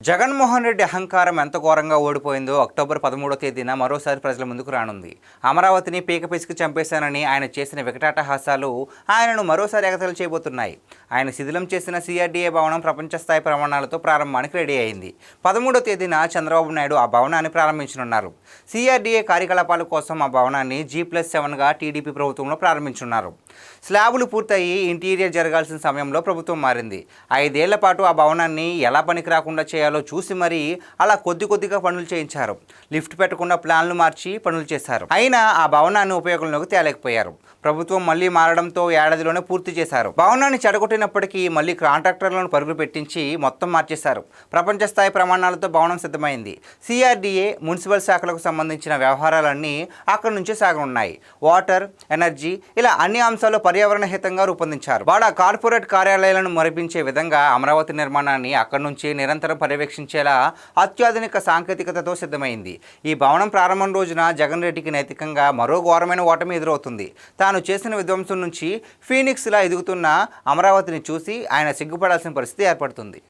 జగన్మోహన్ రెడ్డి అహంకారం ఎంత ఘోరంగా ఓడిపోయిందో అక్టోబర్ 13వ తేదీన మరోసారి ప్రజల ముందుకు రానుంది. అమరావతిని పీకపిసికి చంపేశానని ఆయన చేసిన వికటాటహాసాలు ఆయనను మరోసారి ఎగతాళి చేయబోతున్నాయి. ఆయన శిథిలం చేసిన సిఆర్డీఏ భవనం ప్రపంచ స్థాయి ప్రమాణాలతో ప్రారంభానికి రెడీ అయింది. 13వ తేదీన చంద్రబాబు నాయుడు ఆ భవనాన్ని ప్రారంభించనున్నారు. సిఆర్డీఏ కార్యకలాపాల కోసం ఆ భవనాన్ని G+7గా టీడీపీ ప్రభుత్వంలో ప్రారంభించనున్నారు. స్లాబులు పూర్తయి ఇంటీరియర్ జరగాల్సిన సమయంలో ప్రభుత్వం మారింది. 5 ఏళ్ల పాటు ఆ భవనాన్ని ఎలా పనికి రాకుండా చేయాలో చూసి మరీ అలా కొద్దిగా పనులు చేయించారు. లిఫ్ట్ పెట్టకుండా ప్లాన్లు మార్చి పనులు చేశారు. అయినా ఆ భవనాన్ని ఉపయోగంలోకి తేలేకపోయారు. ప్రభుత్వం మళ్లీ మారడంతో ఏడాదిలోనే పూర్తి చేశారు. భవనాన్ని చెడగొట్టినప్పటికీ మళ్లీ కాంట్రాక్టర్లను పరుగులు పెట్టించి మొత్తం మార్చేశారు. ప్రపంచ స్థాయి ప్రమాణాలతో భవనం సిద్ధమైంది. సిఆర్డీఏ మున్సిపల్ శాఖలకు సంబంధించిన వ్యవహారాలన్నీ అక్కడి నుంచే సాగనున్నాయి. వాటర్, ఎనర్జీ ఇలా అన్ని అంశాలు పర్యావరణ హితంగా రూపొందించారు. వాడా కార్పొరేట్ కార్యాలయాలను మరిపించే విధంగా అమరావతి నిర్మాణాన్ని అక్కడి నుంచి నిరంతరం పర్యవేక్షించేలా అత్యాధునిక సాంకేతికతతో సిద్ధమైంది. ఈ భవనం ప్రారంభం రోజున జగన్ రెడ్డికి నైతికంగా మరో ఘోరమైన ఓటమి ఎదురవుతుంది. తాను చేసిన విధ్వంసం నుంచి ఫీనిక్స్లా ఎదుగుతున్న అమరావతిని చూసి ఆయన సిగ్గుపడాల్సిన పరిస్థితి ఏర్పడుతుంది.